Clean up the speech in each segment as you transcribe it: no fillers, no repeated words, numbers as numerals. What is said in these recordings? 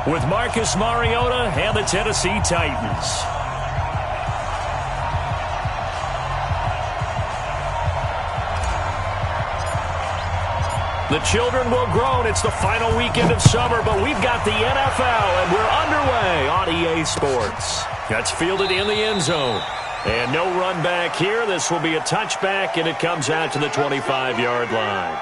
with Marcus Mariota and the Tennessee Titans. The children will groan. It's the final weekend of summer, but we've got the NFL, and we're underway on EA Sports. That's fielded in the end zone. And no run back here. This will be a touchback, and it comes out to the 25-yard line.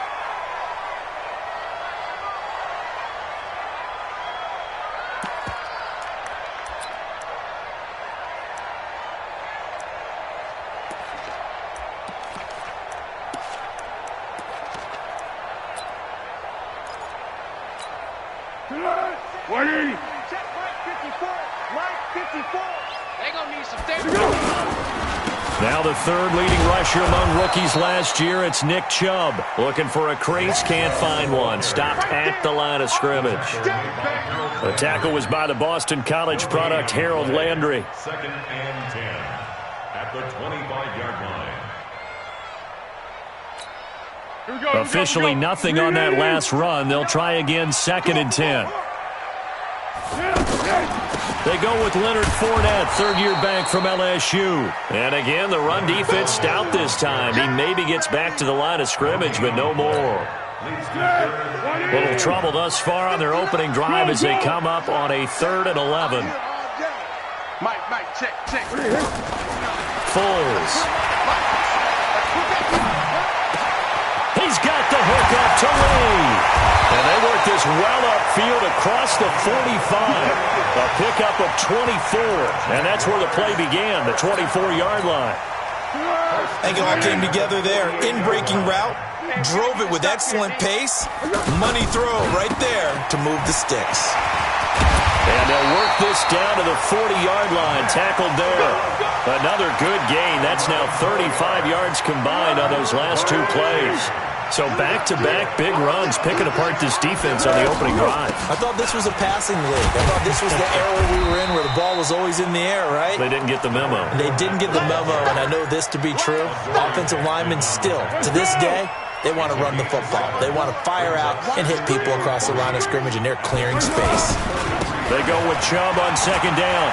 Now the third leading rusher among rookies last year, it's Nick Chubb. Looking for a crease, can't find one. Stopped at the line of scrimmage. The tackle was by the Boston College product, Harold Landry. 2nd and 10 at the 25-yard line. Officially nothing on that last run. They'll try again, 2nd and 10. They go with Leonard Fournette, third-year back from LSU. And again, the run defense stout this time. He maybe gets back to the line of scrimmage, but no more. Little trouble thus far on their opening drive as they come up on a 3rd and 11. Mike, check. Foles. He's got the hook up to Lee. And they work this well upfield across the 45. A pickup of 24. And that's where the play began, the 24-yard line. I think it all came together there. In-breaking route, drove it with excellent pace. Money throw right there to move the sticks. And they'll work this down to the 40-yard line, tackled there. Another good gain. That's now 35 yards combined on those last two plays. So back-to-back big runs, picking apart this defense on the opening drive. I thought this was a passing league. I thought this was the era we were in where the ball was always in the air, right? They didn't get the memo. They didn't get the memo, and I know this to be true. Offensive linemen still, to this day, they want to run the football. They want to fire out and hit people across the line of scrimmage, and they're clearing space. They go with Chubb on 2nd down.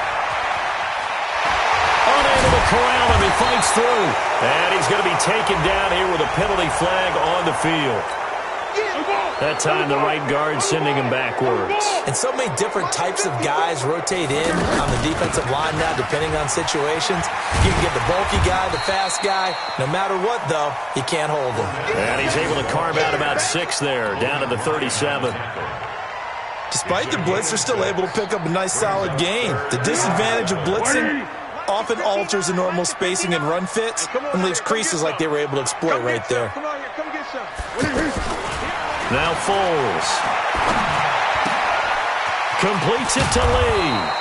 Unable to corral him. He fights through. And he's going to be taken down here with a penalty flag on the field. That time the right guard sending him backwards. And so many different types of guys rotate in on the defensive line now depending on situations. You can get the bulky guy, the fast guy. No matter what, though, you can't hold him. And he's able to carve out about 6 there, down to the 37. Despite the blitz, they're still able to pick up a nice solid gain. The disadvantage of blitzing often alters the normal spacing and run fits and leaves creases like they were able to exploit right there. Now Foles. Completes it to Lee.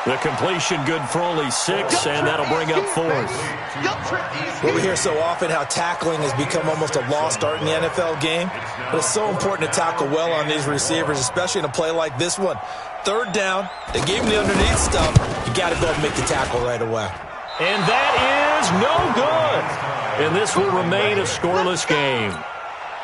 The completion good for only 6, and that'll bring up 4th. Well, we hear so often how tackling has become almost a lost art in the NFL game. But it's so important to tackle well on these receivers, especially in a play like this one. 3rd down, they gave him the underneath stuff. You got to go and make the tackle right away. And that is no good. And this will remain a scoreless game.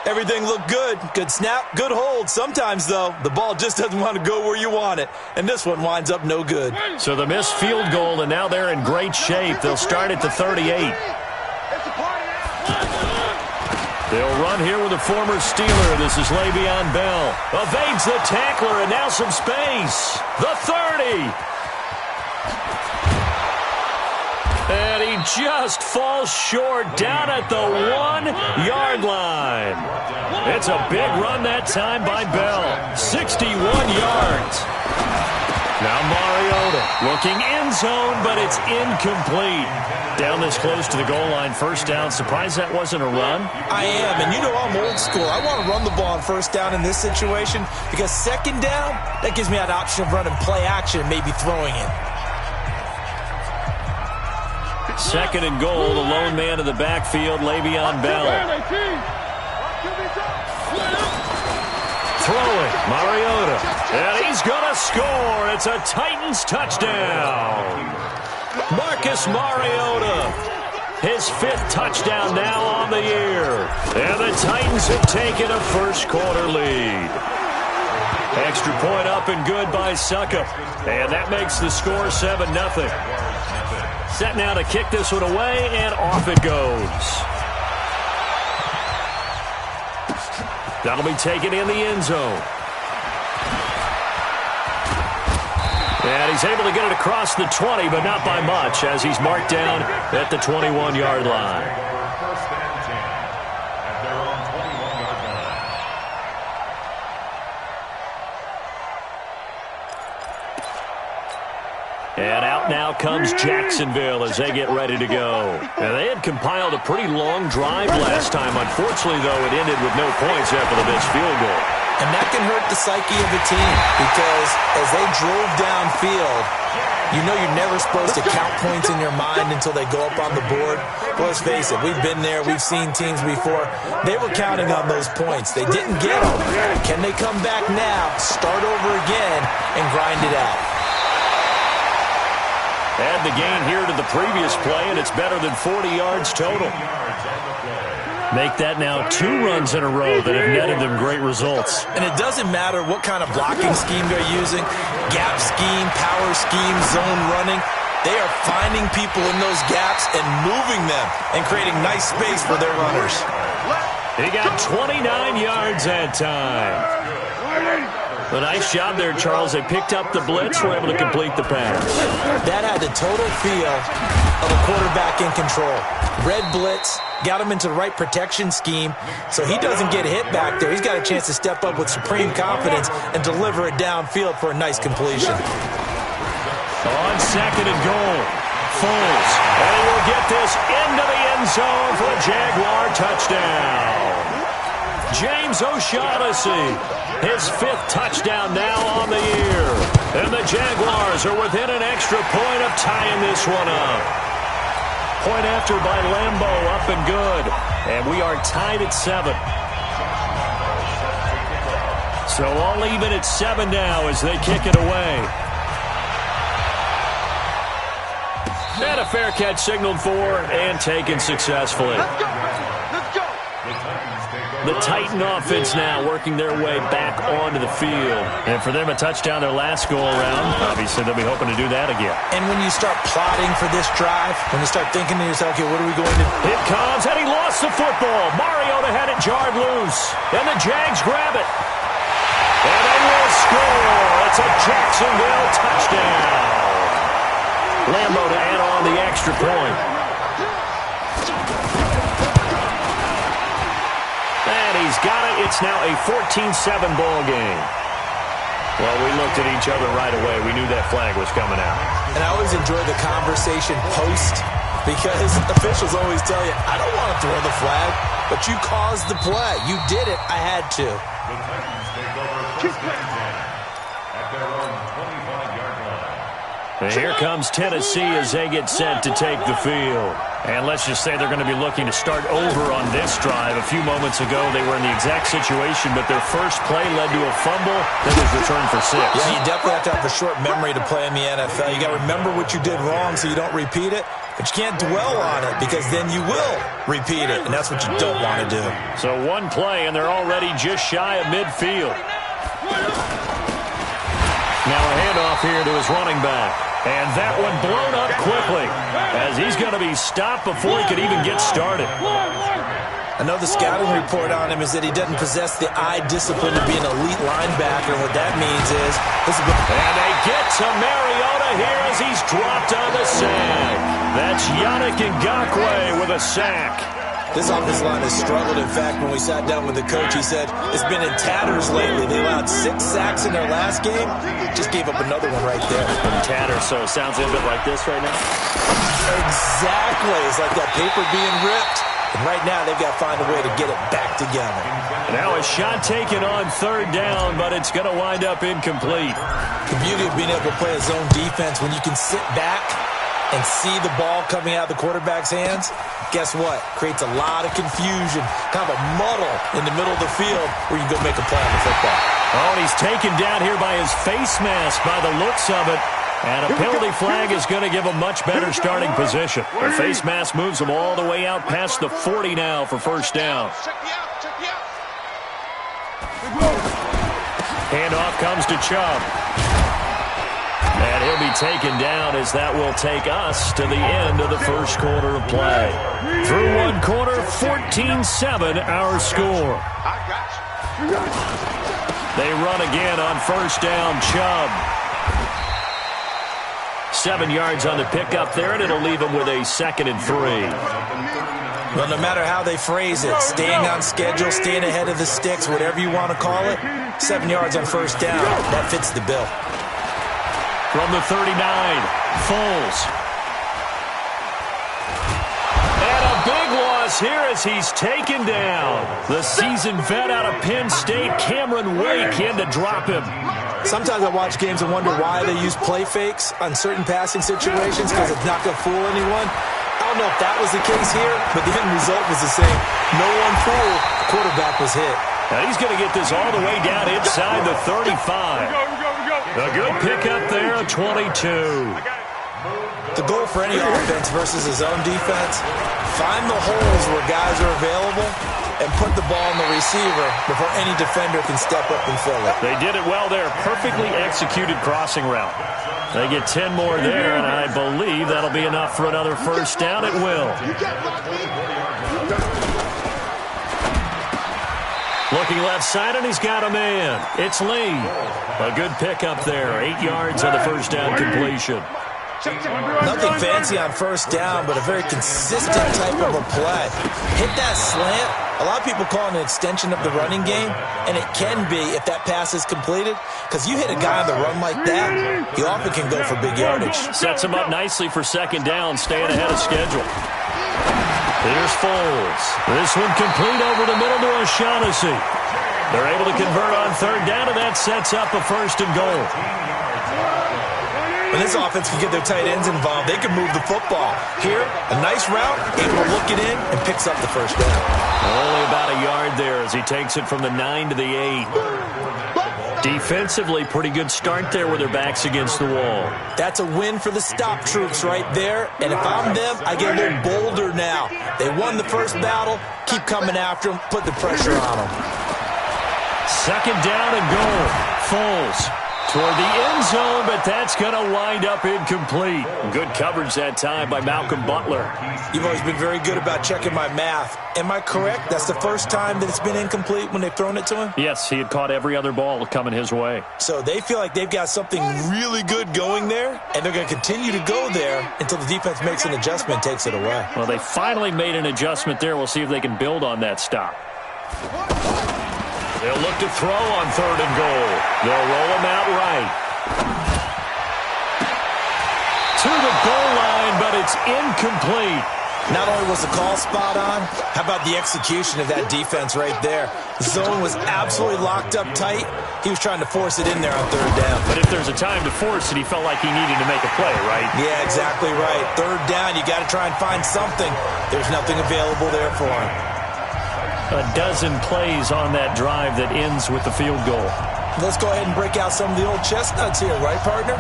Everything looked good. Good snap, good hold. Sometimes, though, the ball just doesn't want to go where you want it. And this one winds up no good. So the missed field goal, and now they're in great shape. They'll start at the 38. They'll run here with a former Steeler. This is Le'Veon Bell. Evades the tackler, and now some space. The 30. And he just falls short down at the 1-yard line. It's a big run that time by Bell. 61 yards. Now Mariota looking end zone, but it's incomplete. Down this close to the goal line, 1st down. Surprised that wasn't a run? I am, and you know I'm old school. I want to run the ball on 1st down in this situation because 2nd down, that gives me an option of running play action and maybe throwing it. 2nd and goal, the lone man in the backfield, Le'Veon Bell. Throwing, Mariota, and he's going to score. It's a Titans touchdown. Marcus Mariota, his 5th touchdown now on the year. And the Titans have taken a 1st quarter lead. Extra point up and good by Suckup. And that makes the score 7-0. Set now to kick this one away, and off it goes. That'll be taken in the end zone. And he's able to get it across the 20, but not by much, as he's marked down at the 21-yard line. And out now comes Jacksonville as they get ready to go. Now, they had compiled a pretty long drive last time. Unfortunately, though, it ended with no points after the missed field goal. And that can hurt the psyche of a team because as they drove downfield, you know you're never supposed to count points in your mind until they go up on the board. But let's face it, we've been there. We've seen teams before. They were counting on those points. They didn't get them. Can they come back now, start over again, and grind it out? Add the gain here to the previous play, and it's better than 40 yards total. Make that now 2 runs in a row that have netted them great results. And it doesn't matter what kind of blocking scheme they're using, gap scheme, power scheme, zone running. They are finding people in those gaps and moving them and creating nice space for their runners. He got 29 yards that time. A nice job there, Charles. They picked up the blitz, were able to complete the pass. That had the total feel of a quarterback in control. Red blitz, got him into the right protection scheme, so he doesn't get hit back there. He's got a chance to step up with supreme confidence and deliver it downfield for a nice completion. On second and goal, Foles. And he will get this into the end zone for a Jaguar touchdown. James O'Shaughnessy, his 5th touchdown now on the year. And the Jaguars are within an extra point of tying this one up. Point after by Lambeau, up and good. And we are tied at 7. So all even at 7 now as they kick it away. And a fair catch signaled for and taken successfully. Let's go. The Titan offense now working their way back onto the field. And for them, a touchdown their last go-around. Obviously, they'll be hoping to do that again. And when you start plotting for this drive, when you start thinking to yourself, okay, what are we going to do? Here comes, and he lost the football. Mariota had it jarred loose. And the Jags grab it. And they will score. It's a Jacksonville touchdown. Lambeau to add on the extra point. And he's got it. It's now a 14-7 ball game. Well, we looked at each other right away. We knew that flag was coming out. And I always enjoy the conversation post because officials always tell you, I don't want to throw the flag, but you caused the play. You did it. I had to. The Titans take over first and 10 at their own 25-yard line. And here comes Tennessee as they get set to take the field. And let's just say they're going to be looking to start over on this drive. A few moments ago, they were in the exact situation, but their first play led to a fumble that was returned for 6. Yeah, you definitely have to have a short memory to play in the NFL. You got to remember what you did wrong so you don't repeat it, but you can't dwell on it because then you will repeat it, and that's what you don't want to do. So one play, and they're already just shy of midfield. Now a handoff here to his running back. And that one blown up quickly as he's going to be stopped before he could even get started. I know the scouting report on him is that he doesn't possess the eye discipline to be an elite linebacker. And what that means is this is and they get to Mariota here as he's dropped on the sack. That's Yannick Ngakoue with a sack. This offensive line has struggled. In fact, when we sat down with the coach, he said it's been in tatters lately. They allowed 6 sacks in their last game. Just gave up another one right there. In tatters, so it sounds a little bit like this right now. Exactly. It's like that paper being ripped. And right now, they've got to find a way to get it back together. Now a shot taken on 3rd down, but it's going to wind up incomplete. The beauty of being able to play a zone defense when you can sit back and see the ball coming out of the quarterback's hands, guess what? Creates a lot of confusion, kind of a muddle in the middle of the field where you can go make a play on the football. Oh, and he's taken down here by his face mask by the looks of it. And a penalty flag is going to give him much better starting position. The face mask moves him all the way out past the 40 now for 1st down. Handoff comes to Chubb. And he'll be taken down as that will take us to the end of the first quarter of play. Through one quarter, 14-7 our score. I got you. They run again on first down. Chubb. 7 yards on the pickup there, and it'll leave him with a 2nd and 3. Well, no matter how they phrase it, staying on schedule, staying ahead of the sticks, whatever you want to call it, 7 yards on first down, that fits the bill. From the 39, Foles. And a big loss here as he's taken down. The seasoned vet out of Penn State, Cameron Wake, in to drop him. Sometimes I watch games and wonder why they use play fakes on certain passing situations, because it's not going to fool anyone. I don't know if that was the case here, but the end result was the same. No one fooled. The quarterback was hit. Now he's going to get this all the way down inside the 35. A good pickup there, a 22. The goal for any offense versus his own defense, find the holes where guys are available and put the ball in the receiver before any defender can step up and fill it. They did it well there. Perfectly executed crossing route. They get 10 more there, and I believe that'll be enough for another first down. It will. Looking left side, and he's got a man. It's Lee. A good pickup there. 8 yards on the first down completion. Nothing fancy on first down, but a very consistent type of a play. Hit that slant. A lot of people call it an extension of the running game, and it can be if that pass is completed, because you hit a guy on the run like that, he often can go for big yardage. Sets him up nicely for second down, staying ahead of schedule. Here's Foles. This one complete over the middle to O'Shaughnessy. They're able to convert on third down, and that sets up a 1st and goal. When this offense can get their tight ends involved, they can move the football. Here, a nice route, able to look it in, and picks up the first down. Only about a yard there as he takes it from the 9 to the 8. Defensively, pretty good start there with their backs against the wall. That's a win for the stop troops right there. And if I'm them, I get a little bolder now. They won the first battle. Keep coming after them. Put the pressure on them. Second down and goal. Foles toward the end zone, but that's going to wind up incomplete. Good coverage that time by Malcolm Butler. You've always been very good about checking my math. Am I correct? That's the first time that it's been incomplete when they've thrown it to him? Yes, he had caught every other ball coming his way. So they feel like they've got something really good going there, and they're going to continue to go there until the defense makes an adjustment, takes it away. Well, they finally made an adjustment there. We'll see if they can build on that stop. They'll look to throw on 3rd and goal. They'll roll him out right. To the goal line, but it's incomplete. Not only was the call spot on, how about the execution of that defense right there? The zone was absolutely locked up tight. He was trying to force it in there on 3rd down. But if there's a time to force it, he felt like he needed to make a play, right? Yeah, exactly right. 3rd down, you got to try and find something. There's nothing available there for him. A dozen plays on that drive that ends with the field goal. Let's go ahead and break out some of the old chestnuts here, right, partner?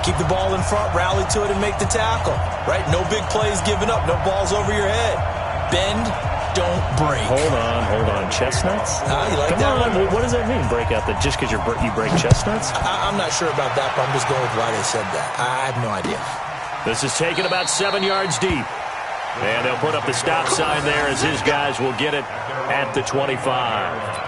Keep the ball in front, rally to it, and make the tackle, right? No big plays given up, no balls over your head. Bend, don't break. Hold on. Chestnuts? You like Come that on, one? what does that mean, break out? That just because you break chestnuts? I'm not sure about that, but I'm just going with why they said that. I have no idea. This is taken about 7 yards deep. And they'll put up the stop sign there as his guys will get it at the 25.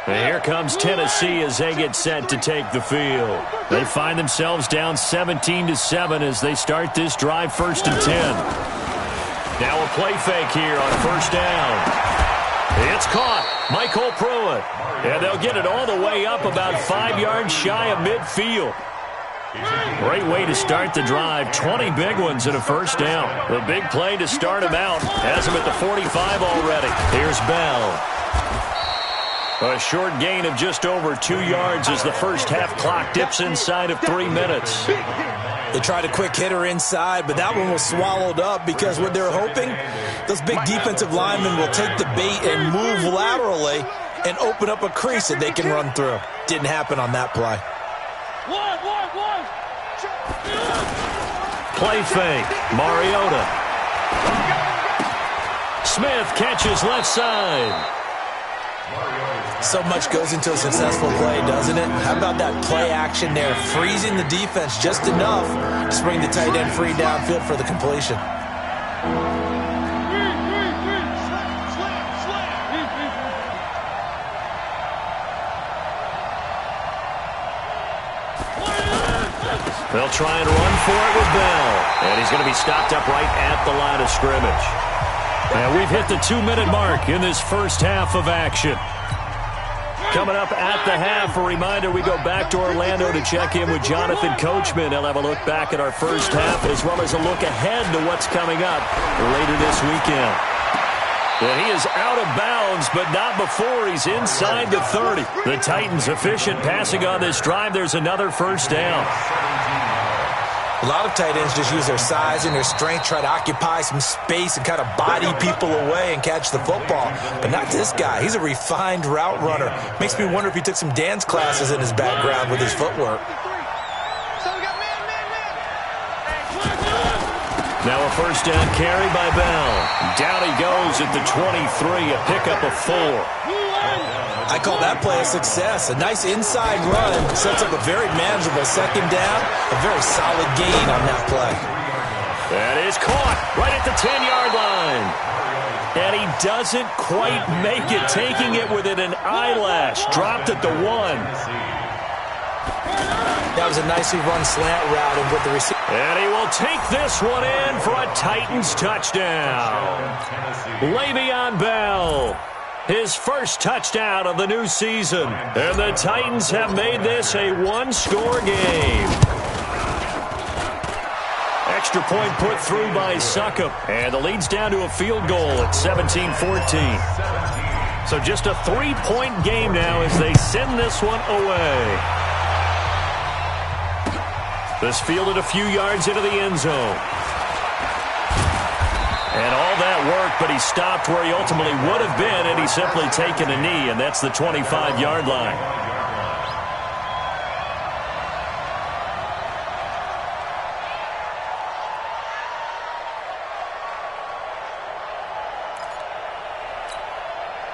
And here comes Tennessee as they get set to take the field. They find themselves down 17-7 as they start this drive 1st and 10. Now a play fake here on 1st down. It's caught. Michael Pruitt. And they'll get it all the way up about 5 yards shy of midfield. Great way to start the drive. 20 big ones and a 1st down. The big play to start him out. Has him at the 45 already. Here's Bell. A short gain of just over 2 yards as the first half clock dips inside of 3 minutes. They tried a quick hitter inside, but that one was swallowed up because what they're hoping, those big defensive linemen will take the bait and move laterally and open up a crease that they can run through. Didn't happen on that play. Play fake. Mariota. Smith catches left side. So much goes into a successful play, doesn't it? How about that play action there, freezing the defense just enough to bring the tight end free downfield for the completion. They'll try and run for it with Bell. And he's going to be stopped up right at the line of scrimmage. And we've hit the 2-minute mark in this first half of action. Coming up at the half, a reminder, we go back to Orlando to check in with Jonathan Coachman. He'll have a look back at our first half as well as a look ahead to what's coming up later this weekend. And he is out of bounds, but not before he's inside the 30. The Titans efficient passing on this drive. There's another first down. A lot of tight ends just use their size and their strength, try to occupy some space and kind of body people away and catch the football. But not this guy. He's a refined route runner. Makes me wonder if he took some dance classes in his background with his footwork. Now a first down carry by Bell. Down he goes at the 23, a pickup of 4. I call that play a success. A nice inside run sets up a very manageable second down. A very solid gain on that play. That is caught right at the 10-yard line. And he doesn't quite make it, taking it within an eyelash. Dropped at the 1. That was a nicely run slant route and with the receiver. And he will take this one in for a Titans touchdown. Le'Veon Bell. His first touchdown of the new season. And the Titans have made this a one-score game. Extra point put through by Succop. And the lead's down to a field goal at 17-14. So just a 3-point game now as they send this one away. This fielded a few yards into the end zone. And all that work, but he stopped where he ultimately would have been had he simply taken a knee, and that's the 25-yard line.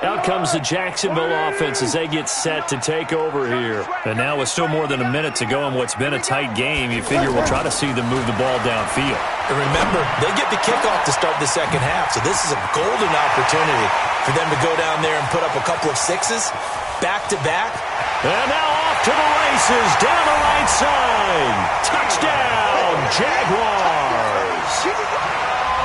Out comes the Jacksonville offense as they get set to take over here. And now with still more than a minute to go in what's been a tight game, you figure we'll try to see them move the ball downfield. And remember, they get the kickoff to start the second half, so this is a golden opportunity for them to go down there and put up a couple of sixes, back-to-back. And now off to the races, down the right side. Touchdown, Jaguars.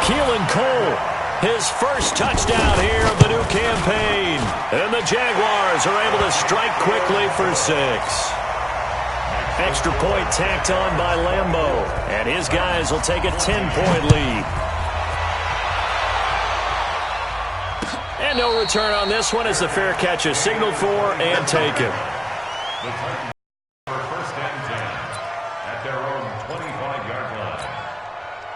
Keelan Cole, his first touchdown here of the new campaign. And the Jaguars are able to strike quickly for 6. Extra point tacked on by Lambeau. And his guys will take a 10-point lead. And no return on this one as the fair catch is signaled for and taken.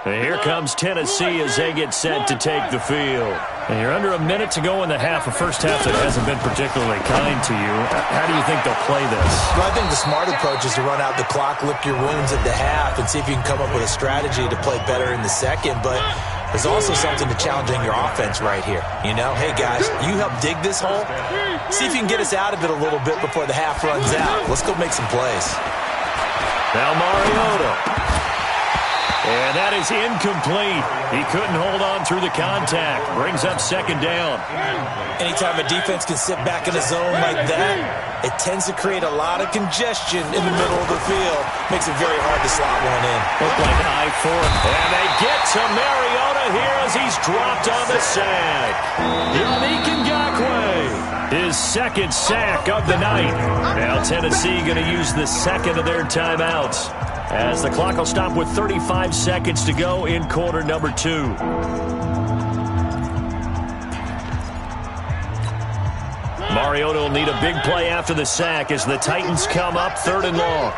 And here comes Tennessee as they get set to take the field. And you're under a minute to go in the half, a first half that hasn't been particularly kind to you. How do you think they'll play this? Well, I think the smart approach is to run out the clock, lick your wounds at the half, and see if you can come up with a strategy to play better in the second. But there's also something to challenging your offense right here. You know, hey, guys, you help dig this hole. See if you can get us out of it a little bit before the half runs out. Let's go make some plays. Now Mariota. And that is incomplete. He couldn't hold on through the contact. Brings up second down. Anytime a defense can sit back in a zone like that, it tends to create a lot of congestion in the middle of the field. Makes it very hard to slot one in. Looked like an eye for it. And they get to Mariota here as he's dropped on the sack. Yannick Ngakoue, his second sack of the night. Now Tennessee going to use the second of their timeouts, as the clock will stop with 35 seconds to go in quarter number 2. Mariota will need a big play after the sack as the Titans come up 3rd and long.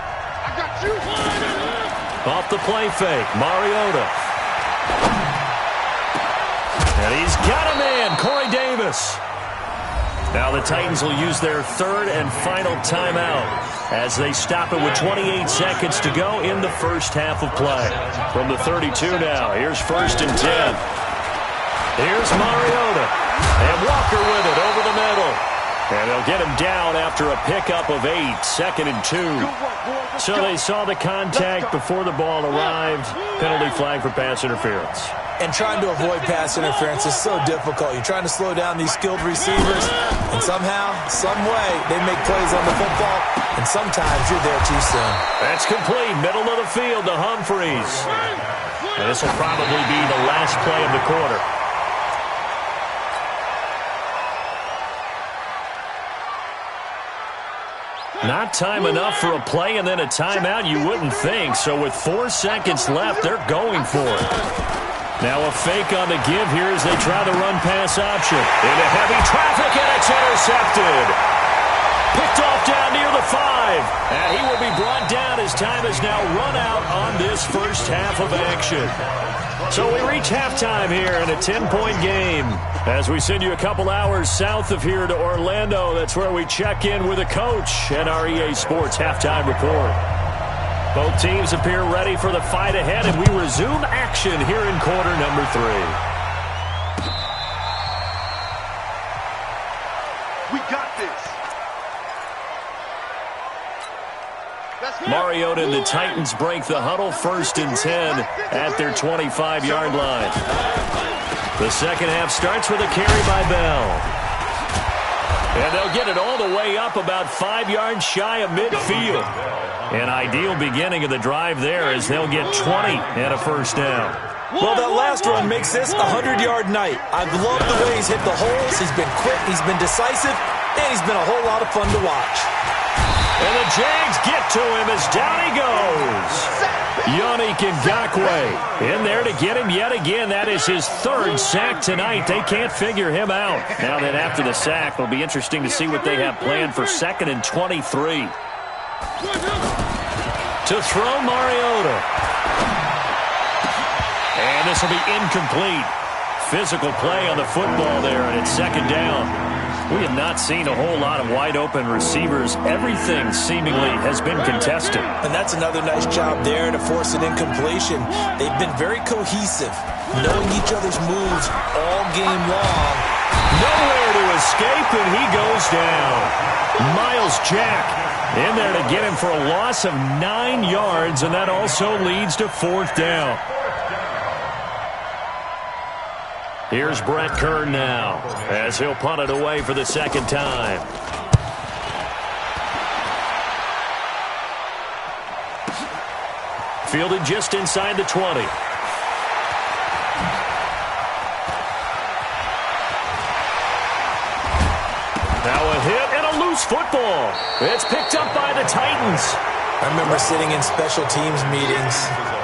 Off the play fake, Mariota. And he's got a man, Corey Davis. Now the Titans will use their 3rd and final timeout as they stop it with 28 seconds to go in the first half of play. From the 32 now, here's 1st and 10. Here's Mariota. And Walker with it over the middle. And they'll get him down after a pickup of 8, 2nd and 2. So they saw the contact before the ball arrived. Penalty flag for pass interference. And trying to avoid pass interference is so difficult. You're trying to slow down these skilled receivers, and somehow, some way, they make plays on the football, and sometimes you're there too soon. That's complete. Middle of the field to Humphreys. And this will probably be the last play of the quarter. Not time enough for a play and then a timeout, you wouldn't think. So with 4 seconds left, they're going for it. Now a fake on the give here as they try the run-pass option. Into heavy traffic, and it's intercepted. Picked off down near the 5. And he will be brought down as time has now run out on this first half of action. So we reach halftime here in a 10-point game. As we send you a couple hours south of here to Orlando, that's where we check in with a coach at our EA Sports Halftime Report. Both teams appear ready for the fight ahead, and we resume action here in quarter number 3. We got this. Mariota and the Titans break the huddle, 1st and 10 at their 25-yard line. The second half starts with a carry by Bell. And they'll get it all the way up about 5 yards shy of midfield. An ideal beginning of the drive there as they'll get 20 and a first down. Well, that last run makes this a 100-yard night. I've loved the way he's hit the holes. He's been quick, he's been decisive, and he's been a whole lot of fun to watch. And the Jags get to him as down he goes. Yannick Ngakoue in there to get him yet again. That is his 3rd sack tonight. They can't figure him out. Now then, after the sack, it'll be interesting to see what they have planned for 2nd and 23. To throw Mariota. And this will be incomplete. Physical play on the football there, and it's 2nd down. We have not seen a whole lot of wide-open receivers. Everything seemingly has been contested. And that's another nice job there to force an incompletion. They've been very cohesive, knowing each other's moves all game long. Nowhere to escape, and he goes down. Miles Jack in there to get him for a loss of 9 yards, and that also leads to 4th down. Here's Brett Kern now as he'll punt it away for the 2nd time. Fielded just inside the 20. Now a hit and a loose football. It's picked up by the Titans. I remember sitting in special teams meetings,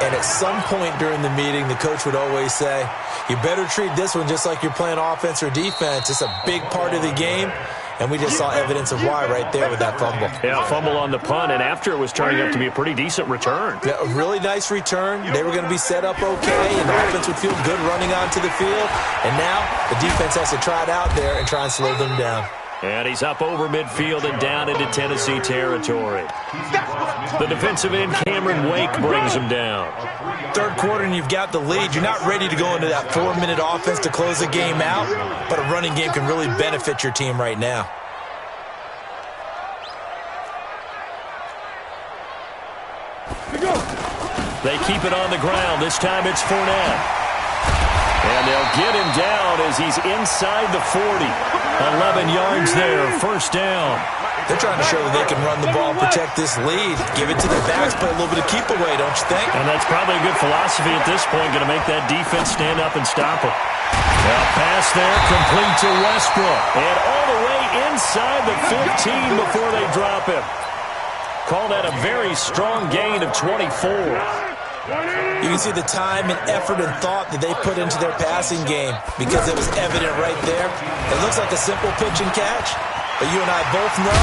and at some point during the meeting, the coach would always say, you better treat this one just like you're playing offense or defense. It's a big part of the game, and we just saw evidence of why right there with that fumble. Yeah, fumble on the punt, and after it was turning out to be a pretty decent return. Yeah, a really nice return. They were going to be set up okay, and the offense would feel good running onto the field. And now the defense has to try it out there and try and slow them down. And he's up over midfield and down into Tennessee territory. The defensive end, Cameron Wake, brings him down. 3rd quarter and you've got the lead. You're not ready to go into that 4-minute offense to close the game out, but a running game can really benefit your team right now. They keep it on the ground. This time it's Fournette. And they'll get him down as he's inside the 40. 11 yards there, 1st down. They're trying to show that they can run the ball and protect this lead. Give it to their backs, play a little bit of keep away, don't you think? And that's probably a good philosophy at this point, going to make that defense stand up and stop him. Now pass there, complete to Westbrook. And all the way inside the 15 before they drop him. Call that a very strong gain of 24. You can see the time and effort and thought that they put into their passing game because it was evident right there. It looks like a simple pitch and catch, but you and I both know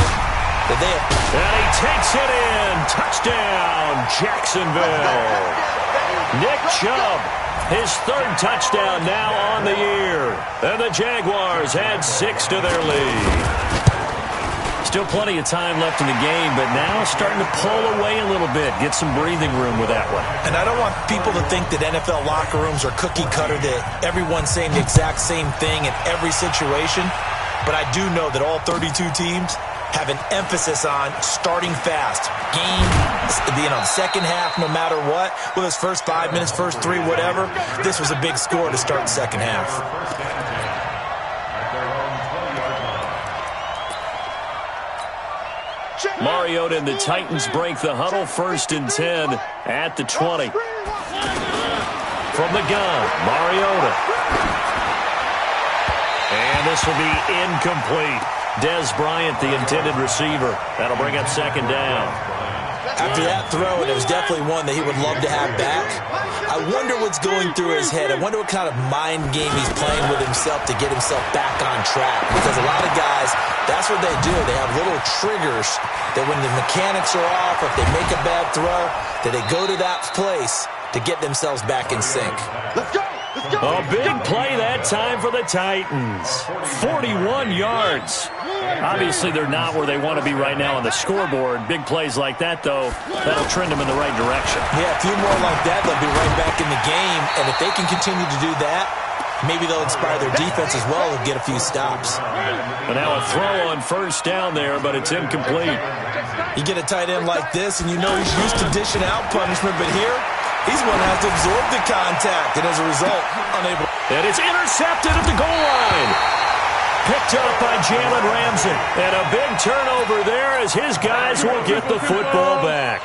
that they have... And he takes it in. Touchdown, Jacksonville. Nick Chubb, his 3rd touchdown now on the year. And the Jaguars add 6 to their lead. Still plenty of time left in the game, but now starting to pull away a little bit. Get some breathing room with that one. And I don't want people to think that NFL locker rooms are cookie cutter, that everyone's saying the exact same thing in every situation. But I do know that all 32 teams have an emphasis on starting fast. Game, the second half, no matter what, whether it's first 5 minutes, first 3, whatever, this was a big score to start the second half. Mariota and the Titans break the huddle, 1st and 10 at the 20. From the gun, Mariota. And this will be incomplete. Dez Bryant, the intended receiver. That'll bring up 2nd down. After that throw, and it was definitely one that he would love to have back, I wonder what's going through his head. I wonder what kind of mind game he's playing with himself to get himself back on track. Because a lot of guys, that's what they do. They have little triggers that when the mechanics are off, if they make a bad throw, that they go to that place to get themselves back in sync. Let's go! Let's go! A big play that time for the Titans. 41 yards. Obviously, they're not where they want to be right now on the scoreboard. Big plays like that, though, that'll trend them in the right direction. Yeah, a few more like that, they'll be right back in the game. And if they can continue to do that, maybe they'll inspire their defense as well and get a few stops. But now a throw on 1st down there, but it's incomplete. You get a tight end like this, and you know he's used to dishing out punishment, but here, he's one that has to absorb the contact, and as a result, unable. And it's intercepted at the goal line. Picked up by Jalen Ramsey. And a big turnover there as his guys will get the football back.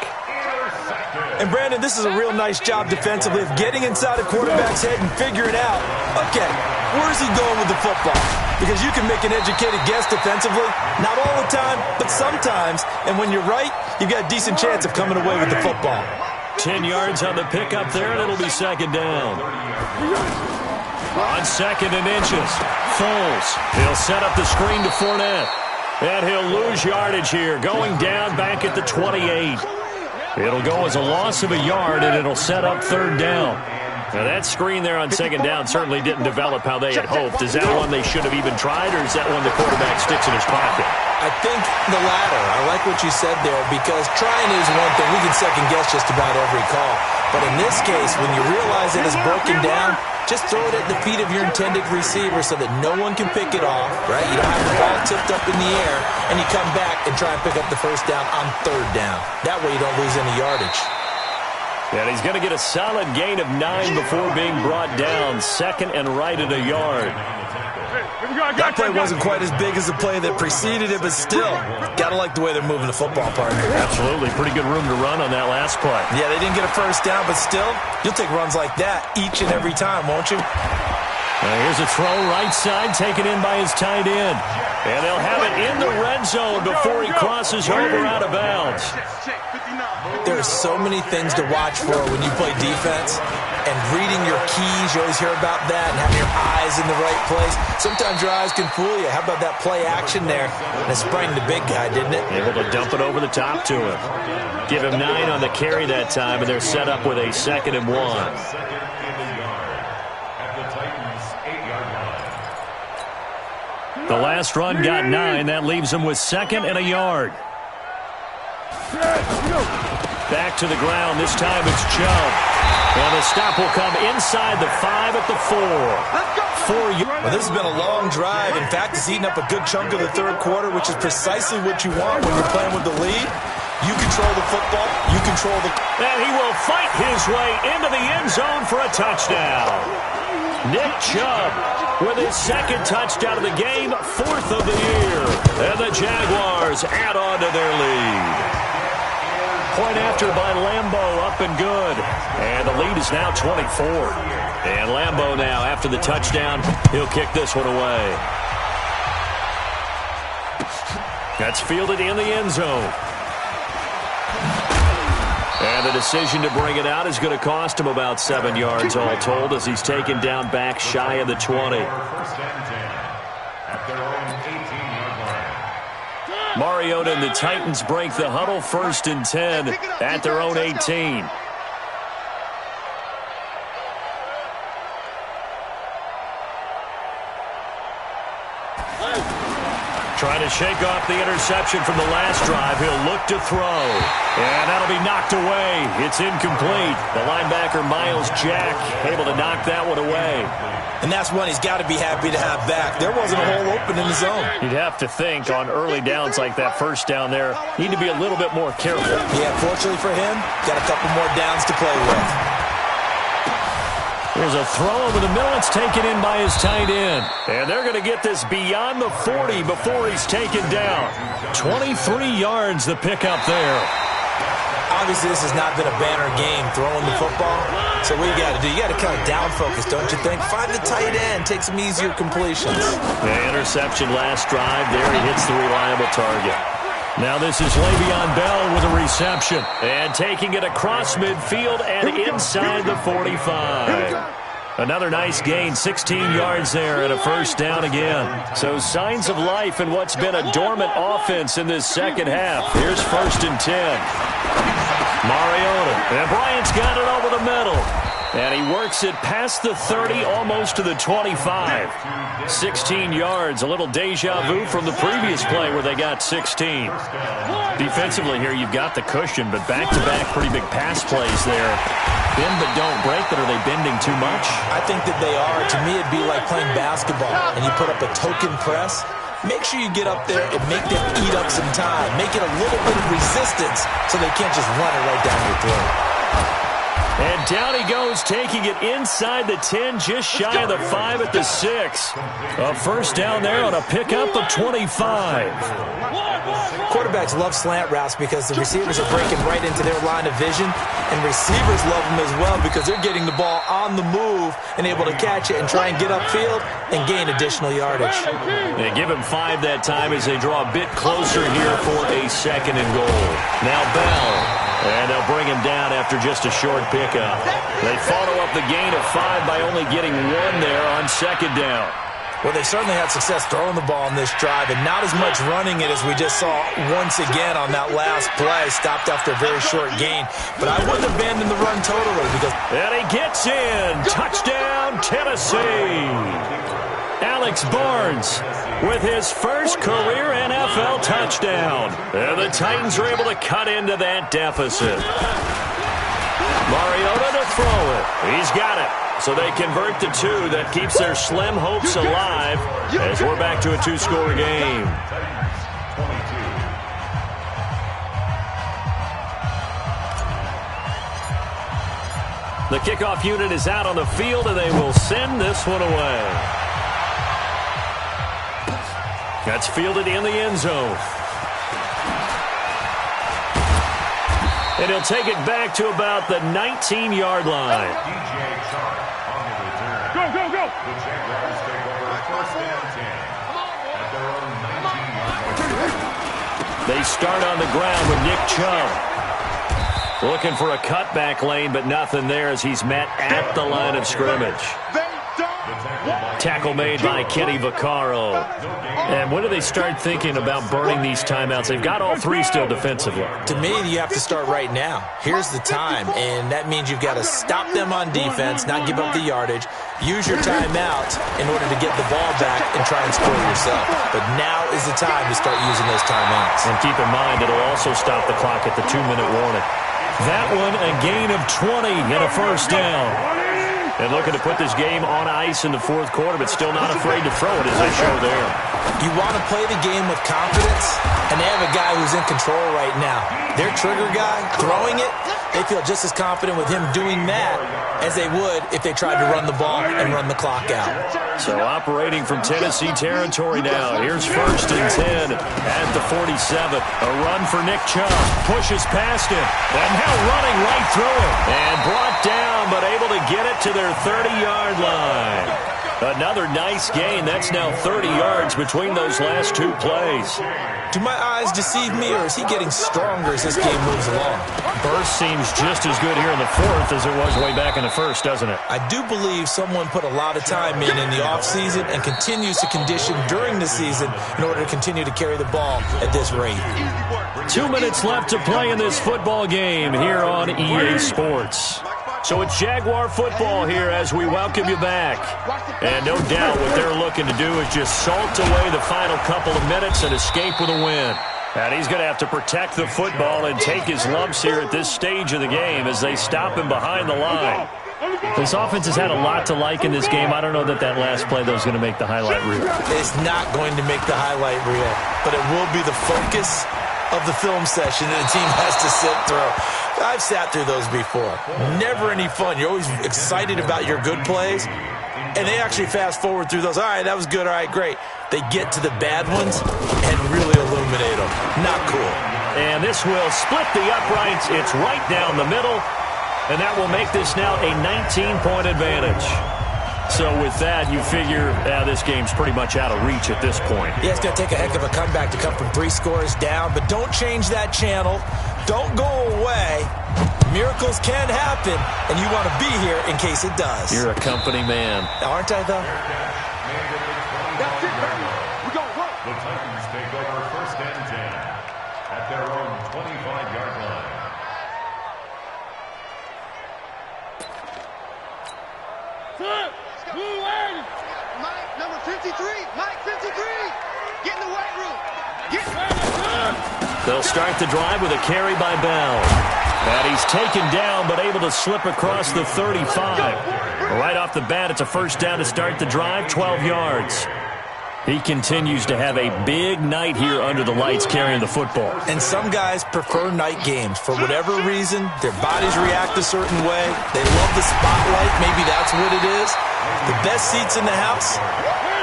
And, Brandon, this is a real nice job defensively of getting inside a quarterback's head and figuring out, okay, where's he going with the football? Because you can make an educated guess defensively. Not all the time, but sometimes. And when you're right, you've got a decent chance of coming away with the football. 10 yards on the pickup there, and it'll be 2nd down. On 2nd and inches, Foles. He'll set up the screen to Fournette. And he'll lose yardage here, going down back at the 28. It'll go as a loss of a yard, and it'll set up 3rd down. Now, that screen there on 2nd down certainly didn't develop how they had hoped. Is that one they should have even tried, or is that one the quarterback sticks in his pocket? I think the latter. I like what you said there, because trying is one thing. We can second-guess just about every call. But in this case, when you realize that it's broken down, just throw it at the feet of your intended receiver so that no one can pick it off, right? You don't have the ball tipped up in the air, and you come back and try and pick up the 1st down on 3rd down. That way you don't lose any yardage. And he's going to get a solid gain of 9 before being brought down. 2nd and right at a yard. That play wasn't quite as big as the play that preceded it, but still, gotta like the way they're moving the football, partner. Absolutely. Pretty good room to run on that last play. Yeah, they didn't get a 1st down, but still, you'll take runs like that each and every time, won't you? Here's a throw right side, taken in by his tight end. And they'll have it in the red zone before he crosses over out of bounds. There are so many things to watch for when you play defense. And reading your keys, you always hear about that, and having your eyes in the right place. Sometimes your eyes can fool you. How about that play action there? And it sprang the big guy, didn't it? Able to dump it over the top to him. Give him 9 on the carry that time, and they're set up with a 2nd and 1. The last run got 9. That leaves him with 2nd and a yard. Back to the ground. This time it's Chubb. And the stop will come inside the 5 at the 4. Well, this has been a long drive. In fact, it's eaten up a good chunk of the 3rd quarter, which is precisely what you want when you're playing with the lead. You control the football. You control the... And he will fight his way into the end zone for a touchdown. Nick Chubb with his 2nd touchdown of the game, 4th of the year. And the Jaguars add on to their lead. Point after by Lambeau, up and good. And the lead is now 24. And Lambeau now, after the touchdown, he'll kick this one away. That's fielded in the end zone. And the decision to bring it out is going to cost him about 7 yards all told, as he's taken down back shy of the 20. Mariota and the Titans break the huddle, 1st and 10 at their own 18. Trying to shake off the interception from the last drive. He'll look to throw. And that'll be knocked away. It's incomplete. The linebacker, Miles Jack, able to knock that one away. And that's one he's got to be happy to have back. There wasn't a hole open in the zone. You'd have to think on early downs like that first down there, need to be a little bit more careful. Yeah, fortunately for him, got a couple more downs to play with. Here's a throw over the middle. It's taken in by his tight end. And they're going to get this beyond the 40 before he's taken down. 23 yards the pickup there. Obviously, this has not been a banner game throwing the football. So what you got to do, you got to kind of down focus, don't you think? Find the tight end, take some easier completions. The interception last drive. There he hits the reliable target. Now this is Le'Veon Bell with a reception. And taking it across midfield and inside the 45. Another nice gain, 16 yards there and a first down again. So signs of life in what's been a dormant offense in this second half. Here's 1st and 10. Mariota. And Bryant's got it over the middle. And he works it past the 30, almost to the 25. 16 yards, a little deja vu from the previous play where they got 16. Defensively here, you've got the cushion, but back-to-back pretty big pass plays there. Bend but don't break, but are they bending too much? I think that they are. To me, it'd be like playing basketball, and you put up a token press. Make sure you get up there and make them eat up some time. Make it a little bit of resistance so they can't just run it right down your throat. And down he goes, taking it inside the 10, just shy of the 5 at the 6. A first down there on a pickup of 25. Quarterbacks love slant routes because the receivers are breaking right into their line of vision, and receivers love them as well because they're getting the ball on the move and able to catch it and try and get upfield and gain additional yardage. They give him 5 that time as they draw a bit closer here for a 2nd and goal. Now Bell. And they'll bring him down after just a short pickup. They follow up the gain of 5 by only getting 1 there on 2nd down. Well, they certainly had success throwing the ball in this drive, and not as much running it as we just saw once again on that last play. Stopped after a very short gain. But I wouldn't abandon the run totally because... And he gets in. Touchdown, Tennessee. Alex Barnes with his first career NFL touchdown. And the Titans are able to cut into that deficit. Mariota to throw it. He's got it. So they convert the 2. That keeps their slim hopes alive as we're back to a 2-score game. The kickoff unit is out on the field, and they will send this one away. That's fielded in the end zone. And he'll take it back to about the 19-yard line. Go, go, go! The Jaguars take over 1st and 10 at their own 19-yard line. They start on the ground with Nick Chubb. Looking for a cutback lane, but nothing there as he's met at the line of scrimmage. Tackle made by Kenny Vaccaro. And when do they start thinking about burning these timeouts? They've got all 3 still defensively. To me, you have to start right now. Here's the time, and that means you've got to stop them on defense, not give up the yardage, use your timeout in order to get the ball back and try and score yourself. But now is the time to start using those timeouts. And keep in mind, it'll also stop the clock at the 2-minute warning. That one, a gain of 20 and a first down. And looking to put this game on ice in the 4th quarter, but still not afraid to throw it as they show there. You want to play the game with confidence, and they have a guy who's in control right now. Their trigger guy, throwing it, they feel just as confident with him doing that as they would if they tried to run the ball and run the clock out. So operating from Tennessee territory now. Here's 1st and 10 at the 47. A run for Nick Chubb. Pushes past him. And now running right through it. And brought down, but able to get it to their 30-yard line. Another nice gain. That's now 30 yards between those last 2 plays. Do my eyes deceive me, or is he getting stronger as this game moves along? Burst seems just as good here in the 4th as it was way back in the 1st, doesn't it? I do believe someone put a lot of time in the offseason and continues to condition during the season in order to continue to carry the ball at this rate. 2 minutes left to play in this football game here on EA Sports. So it's Jaguar football here as we welcome you back. And no doubt what they're looking to do is just salt away the final couple of minutes and escape with a win. And he's going to have to protect the football and take his lumps here at this stage of the game as they stop him behind the line. This offense has had a lot to like in this game. I don't know that last play, though, is going to make the highlight reel. It's not going to make the highlight reel, but it will be the focus of the film session that the team has to sit through. I've sat through those before. Never any fun. You're always excited about your good plays, and they actually fast forward through those. All right, that was good. All right, great. They get to the bad ones and really illuminate them. Not cool. And this will split the uprights. It's right down the middle, and that will make this now a 19-point advantage. So with that, you figure this game's pretty much out of reach at this point. Yeah, it's going to take a heck of a comeback to come from 3 scores down, but don't change that channel. Don't go away. Miracles can happen, and you want to be here in case it does. You're a company man. Aren't I, though? That's it, baby. We're going to work. The Titans take over 1st and 10 at their own 25-yard line. Mike, number 53. Mike, 53. Get in the weight room. Get in the They'll start the drive with a carry by Bell. And he's taken down but able to slip across the 35. Right off the bat, it's a first down to start the drive, 12 yards. He continues to have a big night here under the lights carrying the football. And some guys prefer night games. For whatever reason, their bodies react a certain way. They love the spotlight. Maybe that's what it is. The best seats in the house,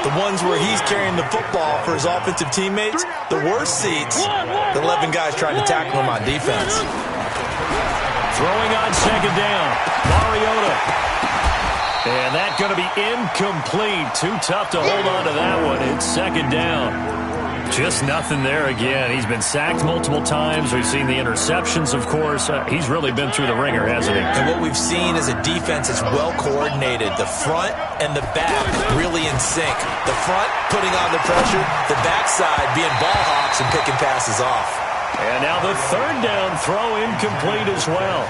the ones where he's carrying the football for his offensive teammates. The worst seats, the 11 guys trying to tackle him on defense. Throwing on second down, Mariota. And that's going to be incomplete. Too tough to hold on to that one. It's second down. Just nothing there again. He's been sacked multiple times. We've seen the interceptions, of course. He's really been through the ringer, hasn't he? And what we've seen is a defense that's well coordinated. The front and the back really in sync. The front putting on the pressure. The backside being ball hawks and picking passes off. And now the third down throw incomplete as well.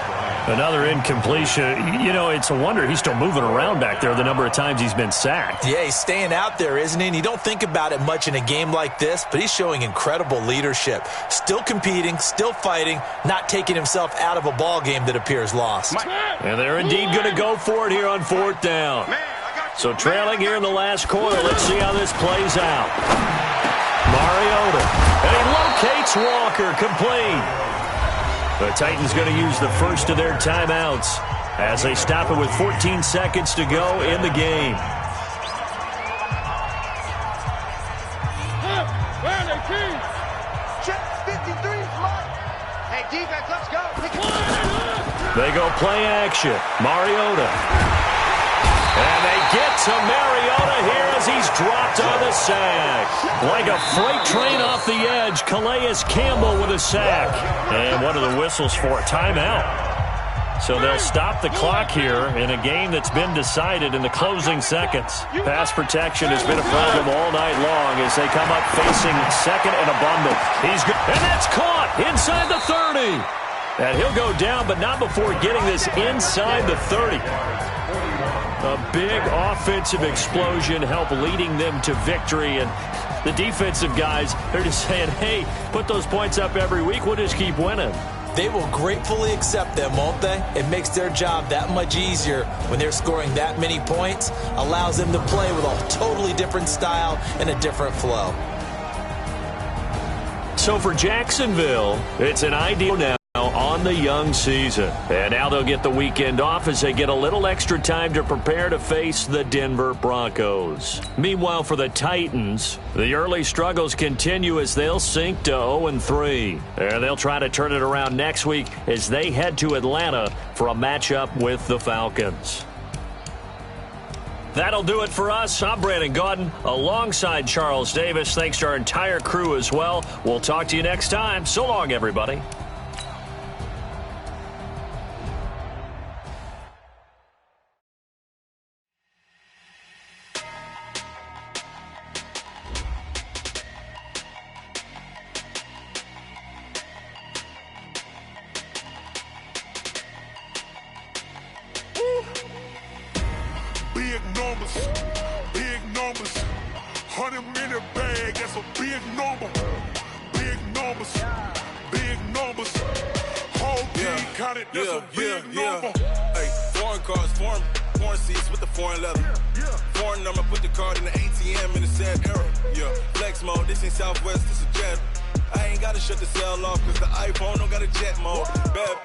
Another incompletion. You know, it's a wonder he's still moving around back there the number of times he's been sacked. Yeah, he's staying out there, isn't he? And you don't think about it much in a game like this, but he's showing incredible leadership. Still competing, still fighting, not taking himself out of a ball game that appears lost. And they're indeed going to go for it here on 4th down. So trailing here in the last quarter, let's see how this plays out. Mariota. And he locates Walker, complete. The Titans going to use the first of their timeouts as they stop it with 14 seconds to go in the game. check 53. Hey, defense, let's go. They go play action. Mariota. And they get to Mariota here as he's dropped on the sack. Like a freight train off the edge, Calais Campbell with a sack. And what are the whistles for? Timeout. So they'll stop the clock here in a game that's been decided in the closing seconds. Pass protection has been a problem all night long as they come up facing second and a bundle. He's good. And that's caught inside the 30. And he'll go down, but not before getting this inside the 30. A big offensive explosion helped leading them to victory. And the defensive guys, they're just saying, hey, put those points up every week. We'll just keep winning. They will gratefully accept them, won't they? It makes their job that much easier when they're scoring that many points. Allows them to play with a totally different style and a different flow. So for Jacksonville, it's an ideal now on the young season. And now they'll get the weekend off as they get a little extra time to prepare to face the Denver Broncos. Meanwhile, for the Titans, the early struggles continue as they'll sink to 0-3. And they'll try to turn it around next week as they head to Atlanta for a matchup with the Falcons. That'll do it for us. I'm Brandon Gaudin alongside Charles Davis. Thanks to our entire crew as well. We'll talk to you next time. So long, everybody. a big number. Big numbers. Big numbers. Whole team counted, that's a big number. Hey, foreign cars, foreign seats with the foreign leather. Foreign number, put the card in the ATM in the sad era. Yeah, flex mode, this ain't Southwest, this a jet. I ain't gotta shut the cell off, cause the iPhone don't got a jet mode. Bad